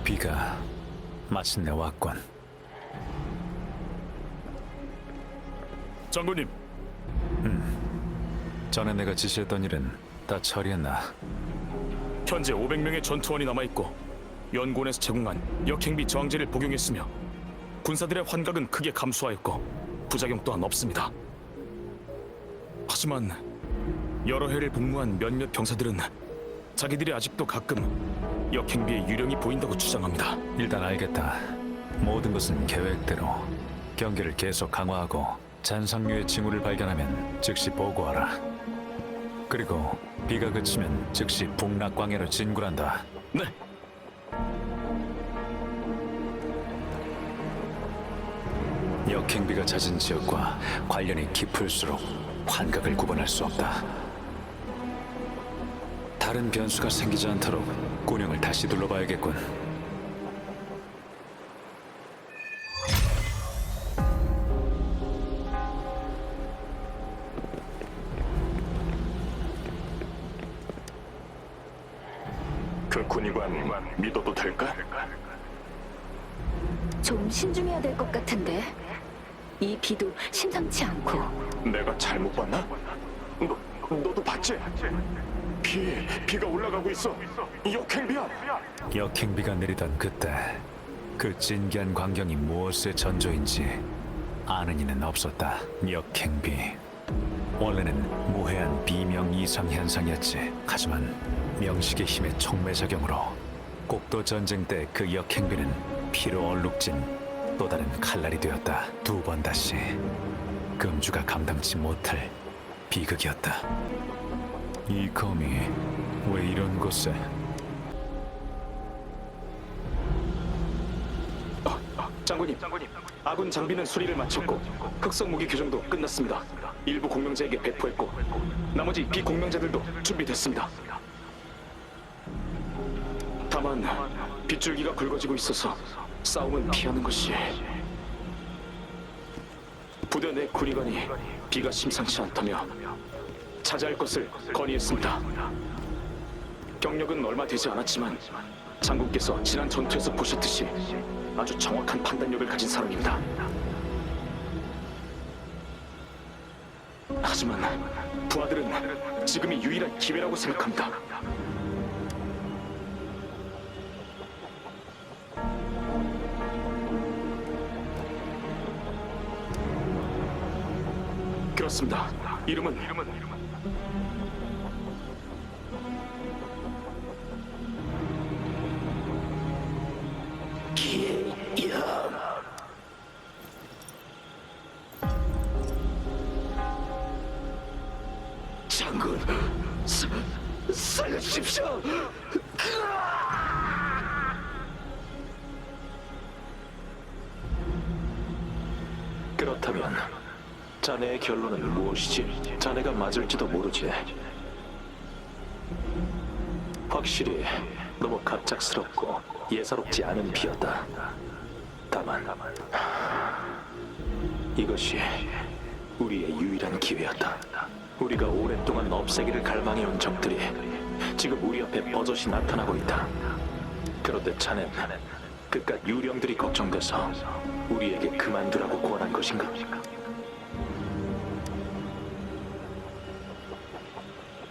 비가 마침내 왔군. 장군님, 전에 내가 지시했던 일은 다 처리했나? 현재 500명의 전투원이 남아있고 연구원에서 제공한 역행비 저항제를 복용했으며 군사들의 환각은 크게 감소하였고 부작용 또한 없습니다. 하지만 여러 해를 복무한 몇몇 병사들은 자기들이 아직도 가끔 역행비의 유령이 보인다고 주장합니다. 일단 알겠다. 모든 것은 계획대로. 경계를 계속 강화하고 잔상류의 징후를 발견하면 즉시 보고하라. 그리고 비가 그치면 즉시 북락광해로 진군한다. 네, 역행비가 잦은 지역과 관련이 깊을수록 환각을 구분할 수 없다. 다른 변수가 생기지 않도록 군영을 다시 둘러봐야겠군. 그 군의관 믿어도 될까? 좀 신중해야 될 것 같은데. 이 비도 심상치 않고. 내가 잘못 봤나? 너도 봤지? 비가 올라가고 있어. 역행비야. 역행비가 내리던 그때 그 진기한 광경이 무엇의 전조인지 아는 이는 없었다. 역행비, 원래는 무해한 비명 이상 현상이었지. 하지만 명식의 힘의 촉매작용으로 곡도 전쟁 때 그 역행비는 피로 얼룩진 또 다른 칼날이 되었다. 두 번 다시 금주가 감당치 못할 비극이었다. 이 검이 왜 이런 곳에? 장군님, 아군 장비는 수리를 마쳤고 흑성 무기 교정도 끝났습니다. 일부 공명자에게 배포했고 나머지 비공명자들도 준비됐습니다. 다만 빗줄기가 굵어지고 있어서 싸움은 피하는 것이. 부대 내 군의관이 비가 심상치 않다며 차지할 것을 건의했습니다. 경력은 얼마 되지 않았지만 장군께서 지난 전투에서 보셨듯이 아주 정확한 판단력을 가진 사람입니다. 하지만 부하들은 지금이 유일한 기회라고 생각합니다. 그렇습니다. 이름은 기영. 장군, 살려주십시오. 그렇다면 자네의 결론은 무엇이지? 자네가 맞을지도 모르지. 확실히 너무 갑작스럽고 예사롭지 않은 비였다. 다만 이것이 우리의 유일한 기회였다. 우리가 오랫동안 없애기를 갈망해온 적들이 지금 우리 앞에 버젓이 나타나고 있다. 그런데 자넨 그깟 유령들이 걱정돼서 우리에게 그만두라고 권한 것인가?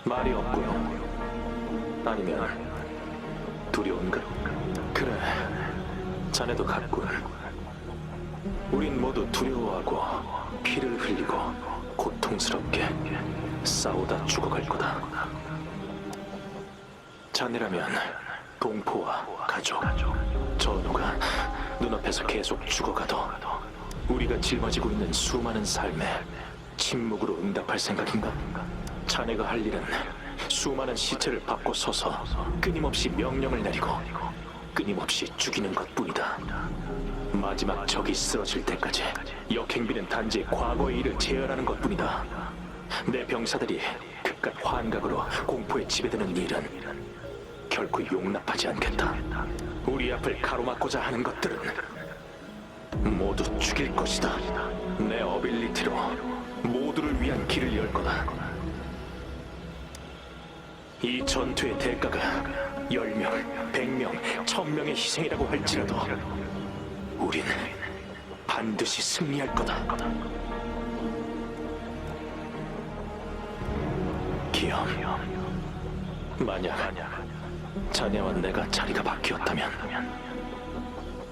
말이 없고요. 아니면 두려운가? 그래, 자네도 같군. 우린 모두 두려워하고 피를 흘리고 고통스럽게 싸우다 죽어갈 거다. 자네라면 동포와 가족, 전우가 눈앞에서 계속 죽어가도 우리가 짊어지고 있는 수많은 삶에 침묵으로 응답할 생각인가? 자네가 할 일은 수많은 시체를 밟고 서서 끊임없이 명령을 내리고 끊임없이 죽이는 것뿐이다. 마지막 적이 쓰러질 때까지 역행비는 단지 과거의 일을 재현하는 것뿐이다. 내 병사들이 그깟 환각으로 공포에 지배되는 일은 결코 용납하지 않겠다. 우리 앞을 가로막고자 하는 것들은 모두 죽일 것이다. 내 어빌리티로 모두를 위한 길을 열 거다. 이 전투의 대가가 10명, 100명, 1000명의 희생이라고 할지라도 우린 반드시 승리할 거다. 기염, 만약 자네와 내가 자리가 바뀌었다면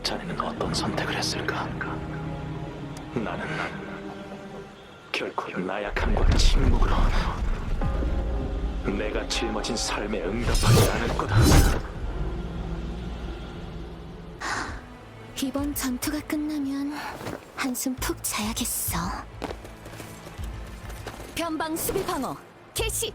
자네는 어떤 선택을 했을까? 나는 결코 나약함과 침묵으로 내가 짊어진 삶에 응답하지 않을 거다. 이번 전투가 끝나면 한숨 푹 자야겠어. 변방 수비 방어 개시.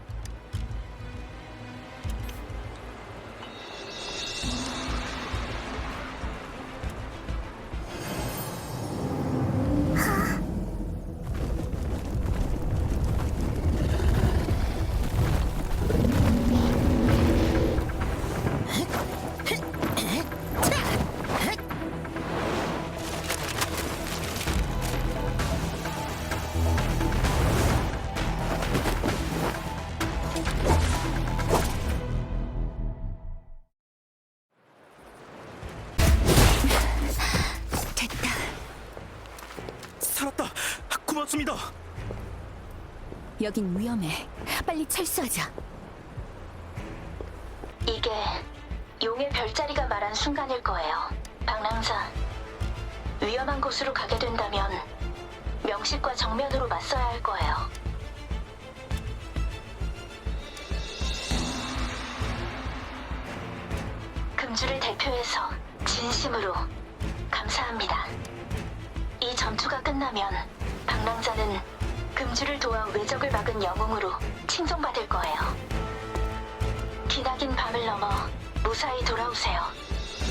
됐다. 살았다. 고맙습니다. 여긴 위험해. 빨리 철수하자. 이게 용의 별자리가 말한 순간일 거예요. 방랑자, 위험한 곳으로 가게 된다면 명식과 정면으로 맞서야 할 거예요. 금주를 대표해서 진심으로 감사합니다. 이 전투가 끝나면 방랑자는 금주를 도와 외적을 막은 영웅으로 칭송받을 거예요. 기나긴 밤을 넘어 무사히 돌아오세요.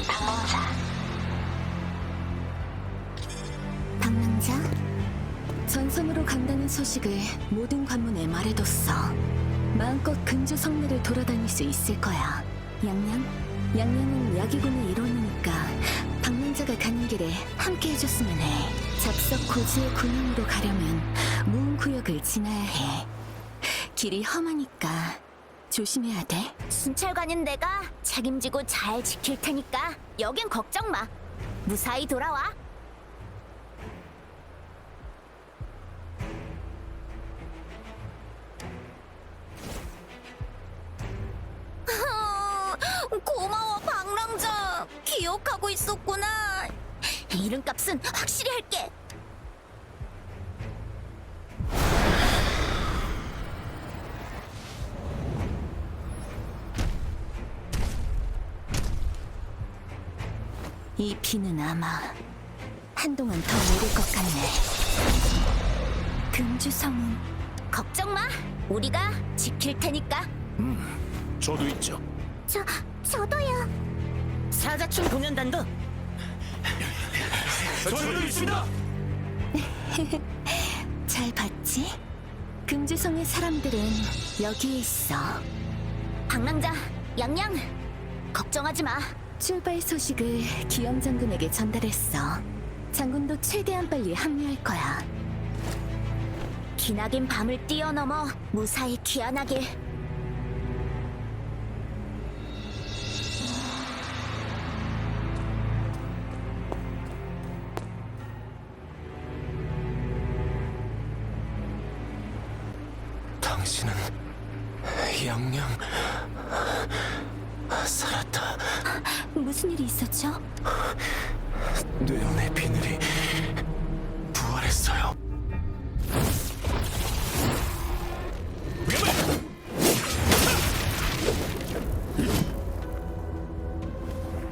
방랑자. 방랑자, 전선으로 간다는 소식을 모든 관문에 말해뒀어. 마음껏 근주 성내를 돌아다닐 수 있을 거야. 양양은 야기군의 일원이니까 방랑자가 가는 길에 함께 해줬으면 해. 잡석 고지의 군영으로 가려면 무은구역을 지나야 해. 길이 험하니까 조심해야 돼. 순찰관인 내가 책임지고 잘 지킬 테니까 여긴 걱정 마. 무사히 돌아와. 고마워 방랑자. 기억하고 있었구나. 이름값은 확실히 할게. 이 비는 아마 한동안 더 오를 것 같네. 금주성은 걱정 마. 우리가 지킬 테니까. 저도 있죠. 저도요. 사자춤 공연단도. 저희도 있습니다. 잘 봤지? 금주성의 사람들은 여기에 있어. 방랑자, 양양. 걱정하지 마. 출발 소식을 기염 장군에게 전달했어. 장군도 최대한 빨리 합류할 거야. 기나긴 밤을 뛰어넘어 무사히 귀환하길. 당신은 양양 살았다. 무슨 일이 있었죠? 뇌연의 비늘이 부활했어요.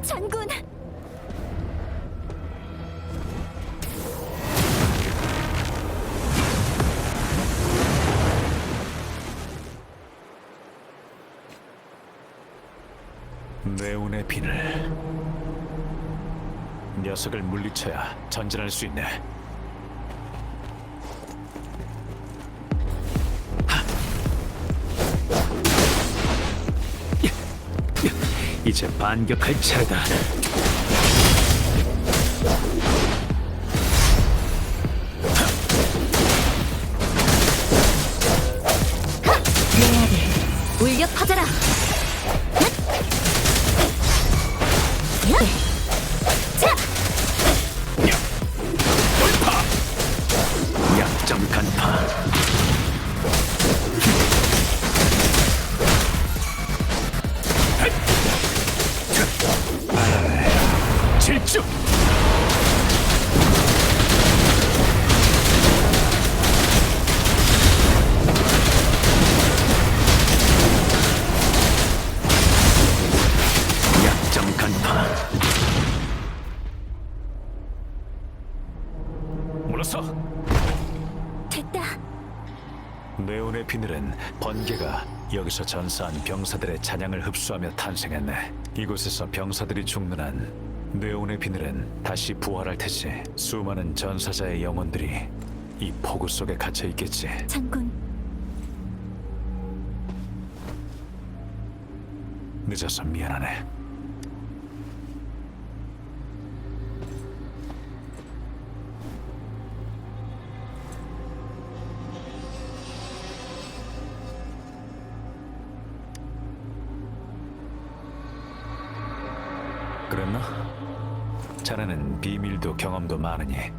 장군. 뇌운의 비늘. 녀석을 물리쳐야 전진할 수 있네. 이제 반격할 차례다. 울려 퍼져라. 약점 간파. 질주. 약점 간파. 물러서. 됐다. 네온의 비늘은 번개가 여기서 전사한 병사들의 잔향을 흡수하며 탄생했네. 이곳에서 병사들이 죽는 한 네온의 비늘은 다시 부활할 테지. 수많은 전사자의 영혼들이 이 폭우 속에 갇혀 있겠지. 장군, 늦어서 미안하네. 그랬나? 자네는 비밀도 경험도 많으니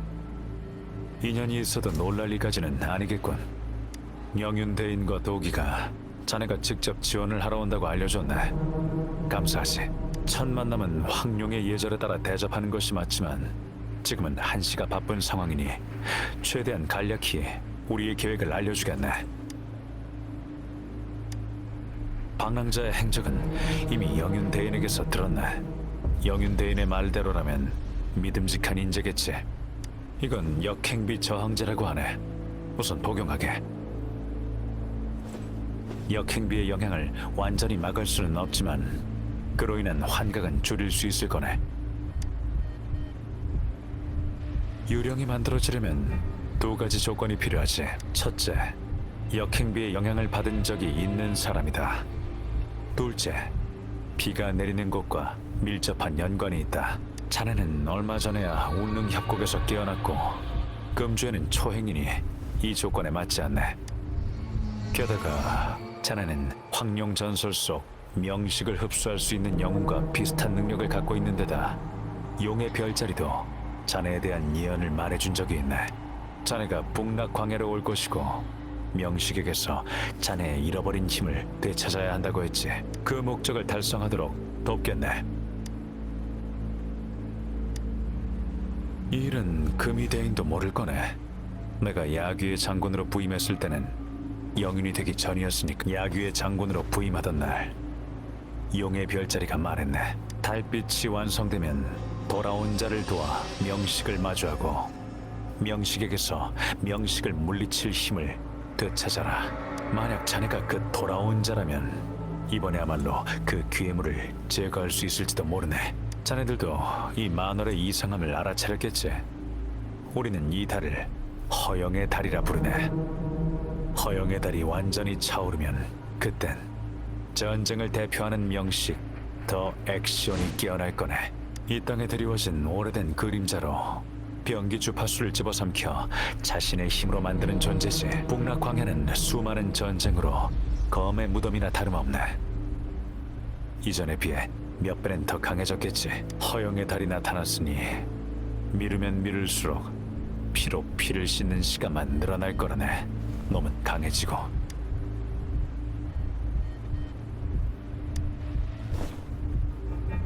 인연이 있어도 놀랄 리까지는 아니겠군. 영윤대인과 도기가 자네가 직접 지원을 하러 온다고 알려줬네. 감사하지. 첫 만남은 황룡의 예절에 따라 대접하는 것이 맞지만 지금은 한시가 바쁜 상황이니 최대한 간략히 우리의 계획을 알려주겠네. 방랑자의 행적은 이미 영윤대인에게서 들었네. 영윤대인의 말대로라면 믿음직한 인재겠지. 이건 역행비 저항제라고 하네. 우선 복용하게. 역행비의 영향을 완전히 막을 수는 없지만 그로 인한 환각은 줄일 수 있을 거네. 유령이 만들어지려면 두 가지 조건이 필요하지. 첫째, 역행비의 영향을 받은 적이 있는 사람이다. 둘째, 비가 내리는 곳과 밀접한 연관이 있다. 자네는 얼마 전에야 운릉 협곡에서 깨어났고 금주에는 초행이니 이 조건에 맞지 않네. 게다가 자네는 황룡 전설 속 명식을 흡수할 수 있는 영웅과 비슷한 능력을 갖고 있는 데다 용의 별자리도 자네에 대한 예언을 말해준 적이 있네. 자네가 북락 광야로 올 것이고 명식에게서 자네의 잃어버린 힘을 되찾아야 한다고 했지. 그 목적을 달성하도록 돕겠네. 이 일은 금이대인도 모를 거네. 내가 야귀의 장군으로 부임했을 때는 영윤이 되기 전이었으니까. 야귀의 장군으로 부임하던 날 용의 별자리가 말했네. 달빛이 완성되면 돌아온 자를 도와 명식을 마주하고 명식에게서 명식을 물리칠 힘을 되찾아라. 만약 자네가 그 돌아온 자라면 이번에야말로 그 괴물을 제거할 수 있을지도 모르네. 자네들도 이 만월의 이상함을 알아차렸겠지. 우리는 이 달을 허영의 달이라 부르네. 허영의 달이 완전히 차오르면 그땐 전쟁을 대표하는 명식 더 액션이 깨어날 거네. 이 땅에 드리워진 오래된 그림자로 병기 주파수를 집어삼켜 자신의 힘으로 만드는 존재지. 북락 광야는 수많은 전쟁으로 검의 무덤이나 다름없네. 이전에 비해 몇 배는 더 강해졌겠지. 허영의 달이 나타났으니 미루면 미룰수록 피로 피를 씻는 시간만 늘어날 거라네. 놈은 강해지고.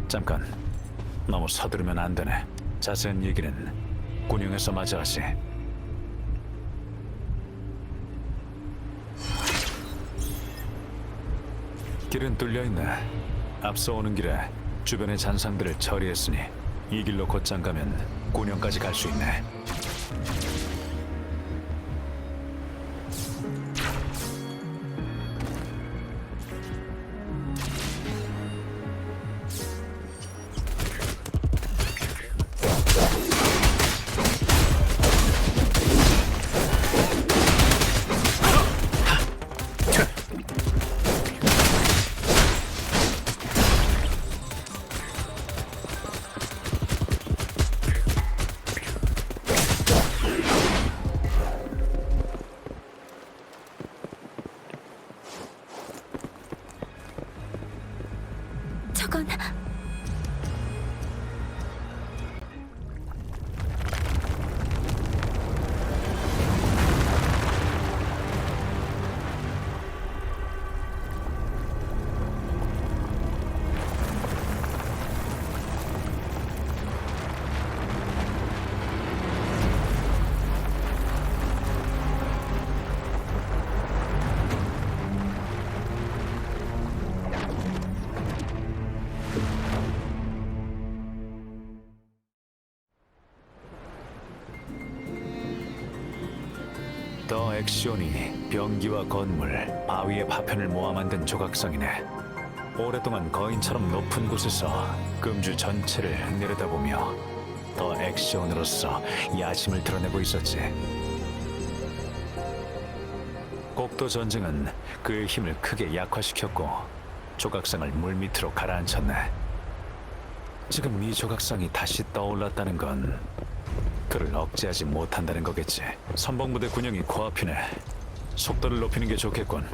잠깐, 너무 서두르면 안 되네. 자세한 얘기는 군용에서 마저 하지. 길은 뚫려있네. 앞서 오는 길에 주변의 잔상들을 처리했으니 이 길로 곧장 가면 군용까지 갈 수 있네. 저건 액션이 병기와 건물, 바위의 파편을 모아 만든 조각상이네. 오랫동안 거인처럼 높은 곳에서 금주 전체를 내려다보며 더 액션으로서 야심을 드러내고 있었지. 곡도 전쟁은 그의 힘을 크게 약화시켰고 조각상을 물밑으로 가라앉혔네. 지금 이 조각상이 다시 떠올랐다는 건 그를 억제하지 못한다는 거겠지. 선봉부대 군용이 코앞이네. 속도를 높이는 게 좋겠군.